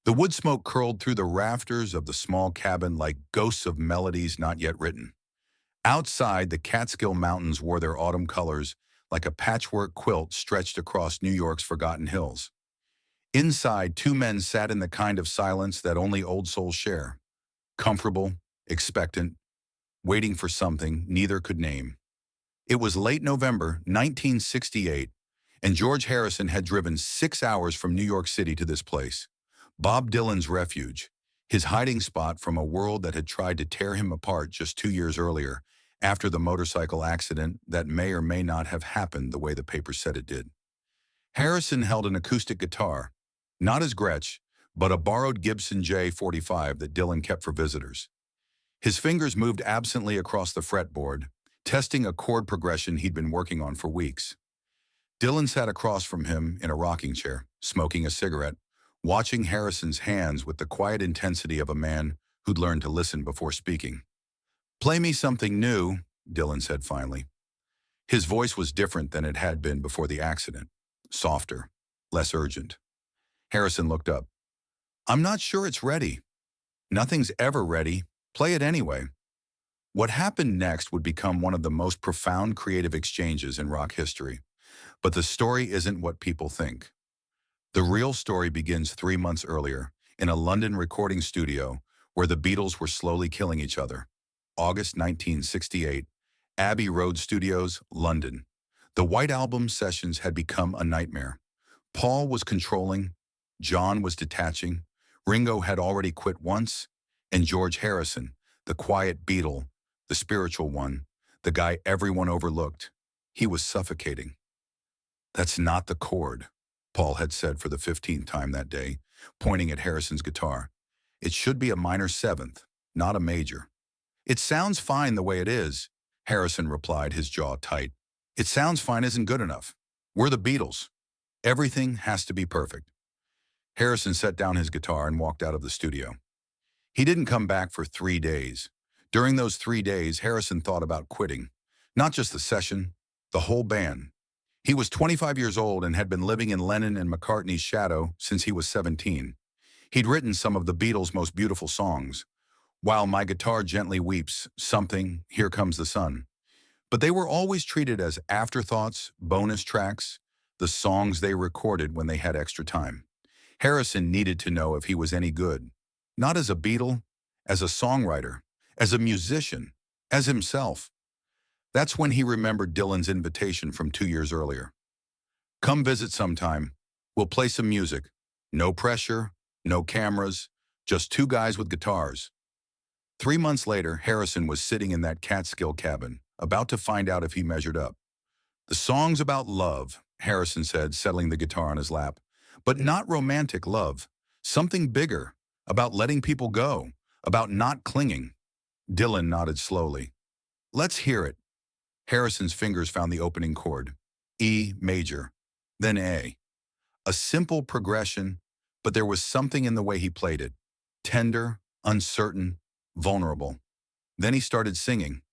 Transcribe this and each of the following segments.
The wood smoke curled through the rafters of the small cabin like ghosts of melodies not yet written. Outside, the Catskill Mountains wore their autumn colors like a patchwork quilt stretched across New York's forgotten hills. Inside, two men sat in the kind of silence that only old souls share, comfortable, expectant, waiting for something neither could name. It was late November 1968, and George Harrison had driven 6 hours from New York City to this place, Bob Dylan's refuge, his hiding spot from a world that had tried to tear him apart just 2 years earlier, after the motorcycle accident that may or may not have happened the way the paper said it did. Harrison held an acoustic guitar, not his Gretsch, but a borrowed Gibson J45 that Dylan kept for visitors. His fingers moved absently across the fretboard, testing a chord progression he'd been working on for weeks. Dylan sat across from him in a rocking chair, smoking a cigarette, watching Harrison's hands with the quiet intensity of a man who'd learned to listen before speaking. "Play me something new," Dylan said finally. His voice was different than it had been before the accident, softer, less urgent. Harrison looked up. "I'm not sure it's ready." "Nothing's ever ready. Play it anyway." What happened next would become one of the most profound creative exchanges in rock history. But the story isn't what people think. The real story begins 3 months earlier, in a London recording studio where the Beatles were slowly killing each other. August 1968, Abbey Road Studios, London. The White Album sessions had become a nightmare. Paul was controlling, John was detaching, Ringo had already quit once, and George Harrison, the quiet Beatle, the spiritual one, the guy everyone overlooked, he was suffocating. "That's not the chord," Paul had said for the 15th time that day, pointing at Harrison's guitar. "It should be a minor seventh, not a major." "It sounds fine the way it is," Harrison replied, his jaw tight. "It sounds fine isn't good enough. We're the Beatles. Everything has to be perfect." Harrison set down his guitar and walked out of the studio. He didn't come back for 3 days. During those 3 days, Harrison thought about quitting. Not just the session, the whole band. He was 25 years old and had been living in Lennon and McCartney's shadow since he was 17. He'd written some of the Beatles' most beautiful songs, "While My Guitar Gently Weeps," "Something," "Here Comes the Sun." But they were always treated as afterthoughts, bonus tracks, the songs they recorded when they had extra time. Harrison needed to know if he was any good, not as a Beatle, as a songwriter, as a musician, as himself. That's when he remembered Dylan's invitation from 2 years earlier. "Come visit sometime. We'll play some music. No pressure, no cameras, just two guys with guitars." 3 months later, Harrison was sitting in that Catskill cabin, about to find out if he measured up. "The song's about love," Harrison said, settling the guitar on his lap. "But not romantic love. Something bigger, about letting people go, about not clinging." Dylan nodded slowly. "Let's hear it." Harrison's fingers found the opening chord, E major, then A. A simple progression, but there was something in the way he played it. Tender, uncertain, vulnerable. Then he started singing.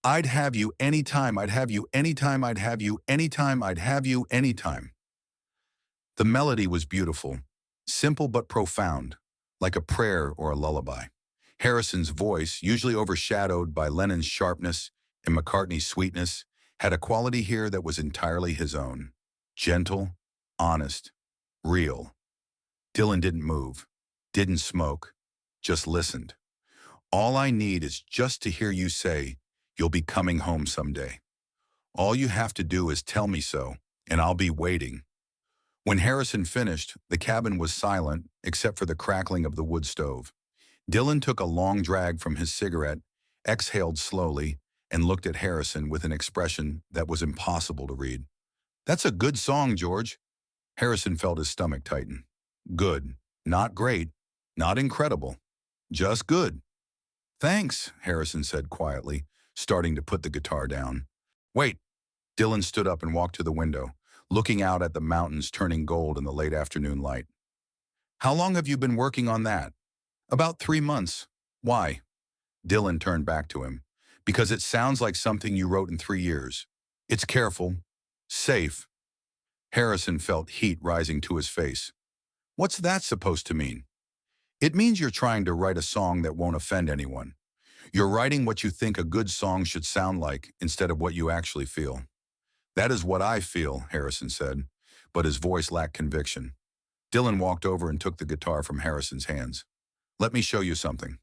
"I'd have you anytime, I'd have you anytime, I'd have you anytime, I'd have you anytime." The melody was beautiful, simple but profound, like a prayer or a lullaby. Harrison's voice, usually overshadowed by Lennon's sharpness and McCartney's sweetness, had a quality here that was entirely his own. Gentle, honest, real. Dylan didn't move, didn't smoke, just listened. "All I need is just to hear you say, 'You'll be coming home someday.' All you have to do is tell me so, and I'll be waiting." When Harrison finished, the cabin was silent except for the crackling of the wood stove. Dylan took a long drag from his cigarette, exhaled slowly, and looked at Harrison with an expression that was impossible to read. "That's a good song, George." Harrison felt his stomach tighten. "Good. Not great. Not incredible. Just good." "Thanks," Harrison said quietly, starting to put the guitar down. "Wait." Dylan stood up and walked to the window, looking out at the mountains turning gold in the late afternoon light. "How long have you been working on that?" "About 3 months. Why?" Dylan turned back to him. "Because it sounds like something you wrote in 3 years. It's careful, safe." Harrison felt heat rising to his face. "What's that supposed to mean?" It means you're trying to write a song that won't offend anyone. You're writing what you think a good song should sound like instead of what you actually feel. That is what I feel, Harrison said, but his voice lacked conviction. Dylan walked over and took the guitar from Harrison's hands. Let me show you something.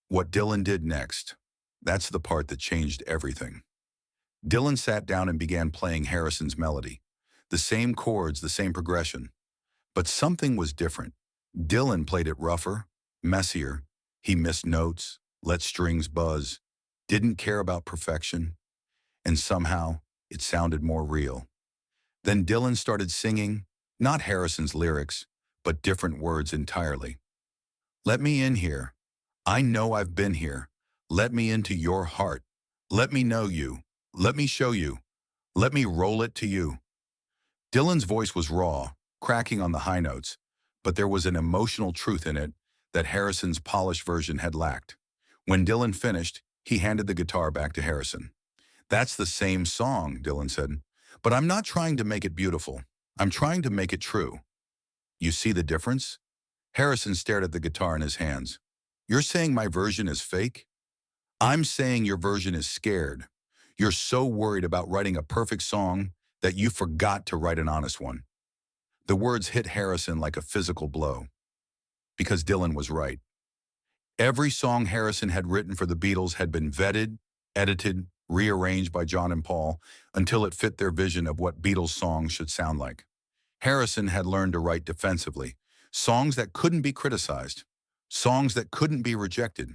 What Dylan did next, that's the part that changed everything. Dylan sat down and began playing Harrison's melody. The same chords, the same progression. But something was different. Dylan played it rougher, messier. He missed notes, let strings buzz, didn't care about perfection, and somehow it sounded more real. Then Dylan started singing, not Harrison's lyrics, but different words entirely. Let me in here. I know I've been here. Let me into your heart. Let me know you. Let me show you. Let me roll it to you. Dylan's voice was raw, cracking on the high notes, but there was an emotional truth in it that Harrison's polished version had lacked. When Dylan finished, he handed the guitar back to Harrison. That's the same song, Dylan said, but I'm not trying to make it beautiful. I'm trying to make it true. You see the difference? Harrison stared at the guitar in his hands. You're saying my version is fake? I'm saying your version is scared. You're so worried about writing a perfect song that you forgot to write an honest one. The words hit Harrison like a physical blow. Because Dylan was right. Every song Harrison had written for the Beatles had been vetted, edited, rearranged by John and Paul until it fit their vision of what Beatles songs should sound like. Harrison had learned to write defensively, songs that couldn't be criticized, songs that couldn't be rejected.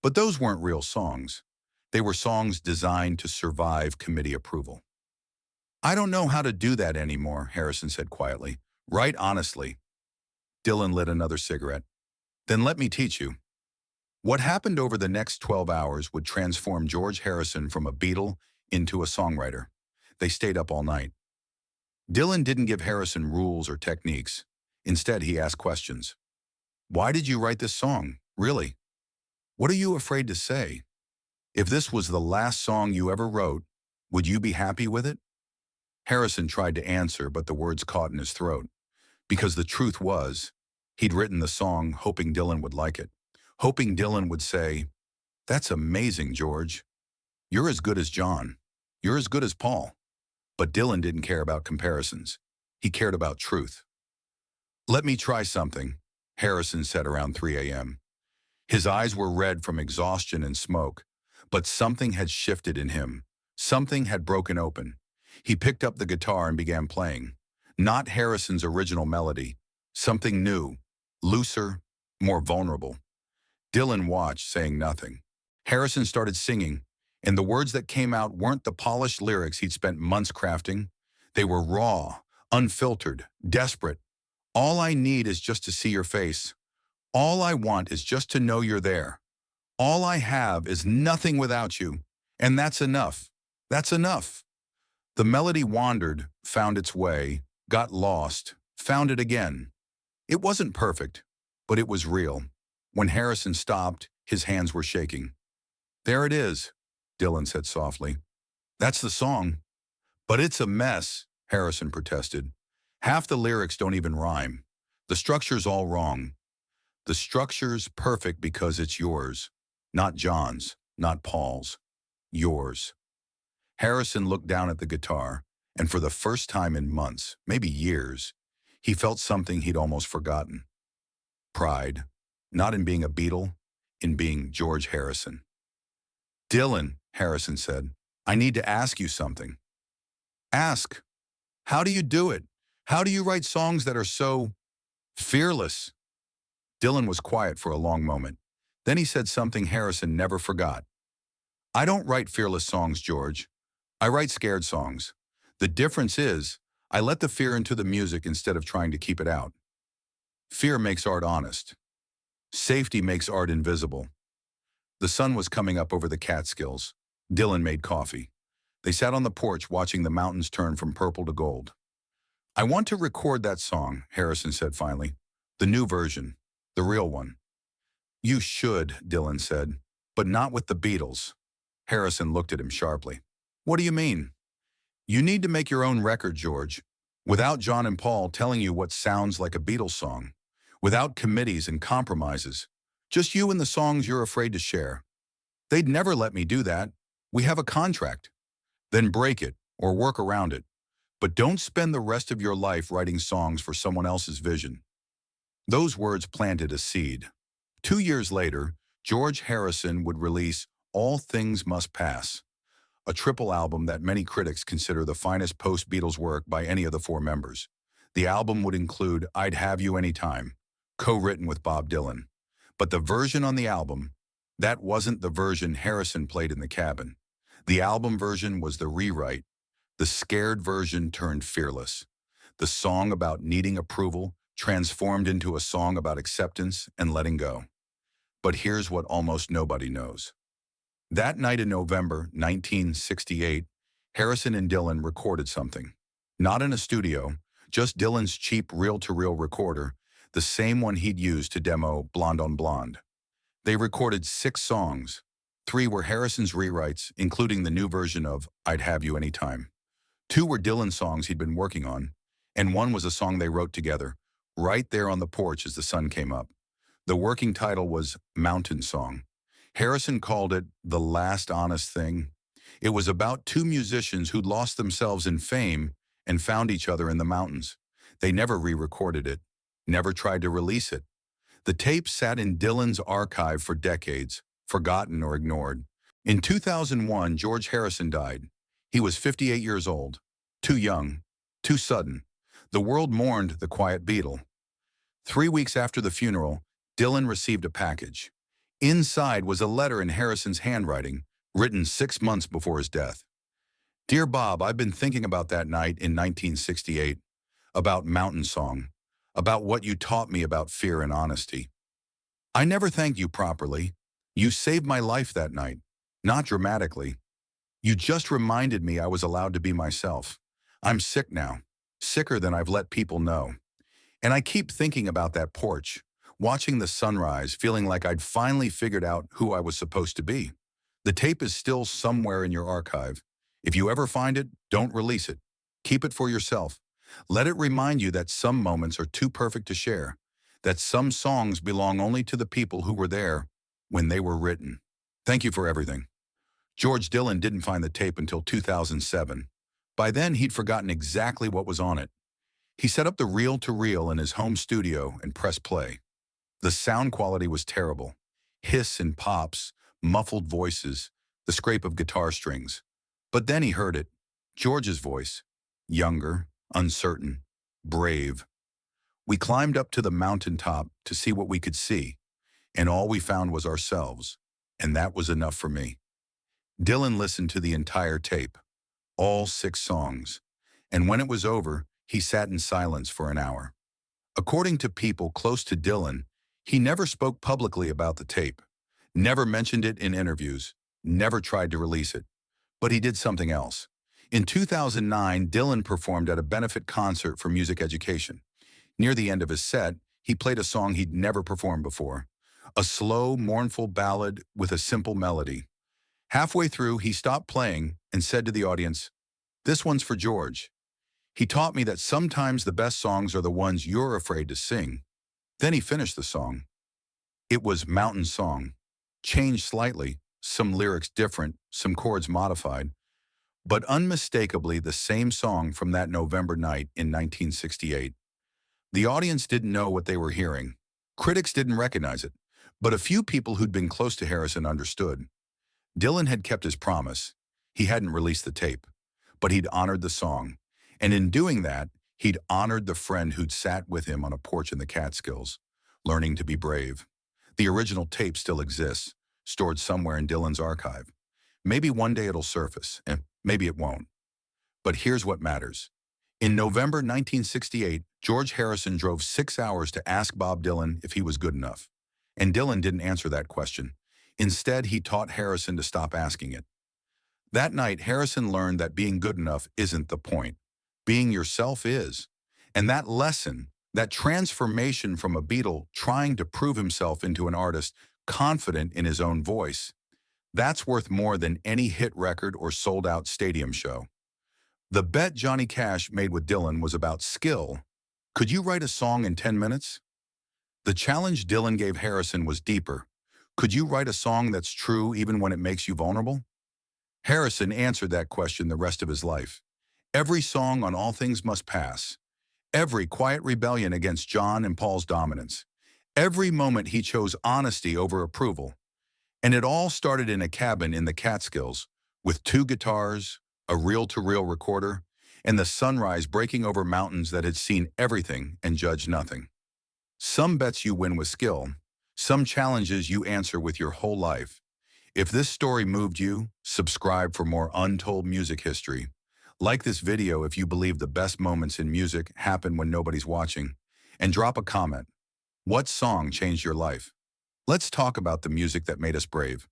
But those weren't real songs. They were songs designed to survive committee approval. I don't know how to do that anymore, Harrison said quietly. Write honestly. Dylan lit another cigarette. Then let me teach you. What happened over the next 12 hours would transform George Harrison from a Beatle into a songwriter. They stayed up all night. Dylan didn't give Harrison rules or techniques. Instead, he asked questions. Why did you write this song? Really? What are you afraid to say? If this was the last song you ever wrote, would you be happy with it? Harrison tried to answer, but the words caught in his throat. Because the truth was, he'd written the song hoping Dylan would like it. Hoping Dylan would say, "That's amazing, George. You're as good as John. You're as good as Paul." But Dylan didn't care about comparisons. He cared about truth. Let me try something, Harrison said around 3 a.m. His eyes were red from exhaustion and smoke, but something had shifted in him. Something had broken open. He picked up the guitar and began playing. Not Harrison's original melody. Something new, looser, more vulnerable. Dylan watched, saying nothing. Harrison started singing, and the words that came out weren't the polished lyrics he'd spent months crafting. They were raw, unfiltered, desperate. All I need is just to see your face. All I want is just to know you're there. All I have is nothing without you, and that's enough. That's enough. The melody wandered, found its way, got lost, found it again. It wasn't perfect, but it was real. When Harrison stopped, his hands were shaking. There it is, Dylan said softly. That's the song. But it's a mess, Harrison protested. Half the lyrics don't even rhyme. The structure's all wrong. The structure's perfect because it's yours. Not John's, not Paul's. Yours. Harrison looked down at the guitar, and for the first time in months, maybe years, he felt something he'd almost forgotten. Pride, not in being a Beatle, in being George Harrison. Dylan, Harrison said, I need to ask you something. Ask. How do you do it? How do you write songs that are so fearless? Dylan was quiet for a long moment. Then he said something Harrison never forgot. I don't write fearless songs, George. I write scared songs. The difference is, I let the fear into the music instead of trying to keep it out. Fear makes art honest. Safety makes art invisible. The sun was coming up over the Catskills. Dylan made coffee. They sat on the porch watching the mountains turn from purple to gold. I want to record that song, Harrison said finally. The new version. The real one. You should, Dylan said, but not with the Beatles. Harrison looked at him sharply. What do you mean? You need to make your own record, George, without John and Paul telling you what sounds like a Beatles song. without committees and compromises. Just you and the songs you're afraid to share. They'd never let me do that. We have a contract. Then break it or work around it. But don't spend the rest of your life writing songs for someone else's vision. Those words planted a seed. 2 years later, George Harrison would release All Things Must Pass, a triple album that many critics consider the finest post-Beatles work by any of the four members. The album would include I'd Have You Anytime, co-written with Bob Dylan. But the version on the album, that wasn't the version Harrison played in the cabin. The album version was the rewrite, the scared version turned fearless. The song about needing approval transformed into a song about acceptance and letting go. But here's what almost nobody knows. That night in November 1968, Harrison and Dylan recorded something. Not in a studio, just Dylan's cheap reel-to-reel recorder, the same one he'd used to demo Blonde on Blonde. They recorded 6 songs. 3 were Harrison's rewrites, including the new version of I'd Have You Anytime. 2 were Dylan songs he'd been working on, and 1 was a song they wrote together, right there on the porch as the sun came up. The working title was Mountain Song. Harrison called it The Last Honest Thing. It was about 2 musicians who'd lost themselves in fame and found each other in the mountains. They never re-recorded it, never tried to release it. The tape sat in Dylan's archive for decades, forgotten or ignored. In 2001, George Harrison died. He was 58 years old. Too young, too sudden. The world mourned the quiet Beatle. 3 weeks after the funeral, Dylan received a package. Inside was a letter in Harrison's handwriting, written 6 months before his death. Dear Bob, I've been thinking about that night in 1968, about Mountain Song, about what you taught me about fear and honesty. I never thanked you properly. You saved my life that night, not dramatically. You just reminded me I was allowed to be myself. I'm sick now, sicker than I've let people know. And I keep thinking about that porch, watching the sunrise, feeling like I'd finally figured out who I was supposed to be. The tape is still somewhere in your archive. If you ever find it, don't release it. Keep it for yourself. Let it remind you that some moments are too perfect to share, that some songs belong only to the people who were there when they were written. Thank you for everything. George Dylan didn't find the tape until 2007. By then, he'd forgotten exactly what was on it. He set up the reel-to-reel in his home studio and pressed play. The sound quality was terrible. Hiss and pops, muffled voices, the scrape of guitar strings. But then he heard it. George's voice. Younger, uncertain, brave. We climbed up to the mountaintop to see what we could see, and all we found was ourselves, and that was enough for me. Dylan listened to the entire tape, all 6 songs, and when it was over, he sat in silence for an hour. According to people close to Dylan, he never spoke publicly about the tape, never mentioned it in interviews, never tried to release it. But he did something else. In 2009, Dylan performed at a benefit concert for music education. Near the end of his set, he played a song he'd never performed before, a slow, mournful ballad with a simple melody. Halfway through, he stopped playing and said to the audience, "This one's for George. He taught me that sometimes the best songs are the ones you're afraid to sing." Then he finished the song. It was Mountain Song, changed slightly, some lyrics different, some chords modified, but unmistakably the same song from that November night in 1968. The audience didn't know what they were hearing. Critics didn't recognize it, but a few people who'd been close to Harrison understood. Dylan had kept his promise. He hadn't released the tape, but he'd honored the song. And in doing that, he'd honored the friend who'd sat with him on a porch in the Catskills, learning to be brave. The original tape still exists, stored somewhere in Dylan's archive. Maybe one day it'll surface, and maybe it won't. But here's what matters. In November 1968, George Harrison drove 6 hours to ask Bob Dylan if he was good enough. And Dylan didn't answer that question. Instead, he taught Harrison to stop asking it. That night, Harrison learned that being good enough isn't the point. Being yourself is. And that lesson, that transformation from a Beatle trying to prove himself into an artist confident in his own voice, that's worth more than any hit record or sold-out stadium show. The bet Johnny Cash made with Dylan was about skill. Could you write a song in 10 minutes? The challenge Dylan gave Harrison was deeper. Could you write a song that's true even when it makes you vulnerable? Harrison answered that question the rest of his life. Every song on All Things Must Pass. Every quiet rebellion against John and Paul's dominance. Every moment he chose honesty over approval. And it all started in a cabin in the Catskills, with two guitars, a reel-to-reel recorder, and the sunrise breaking over mountains that had seen everything and judged nothing. Some bets you win with skill, some challenges you answer with your whole life. If this story moved you, subscribe for more untold music history. Like this video if you believe the best moments in music happen when nobody's watching. And drop a comment. What song changed your life? Let's talk about the music that made us brave.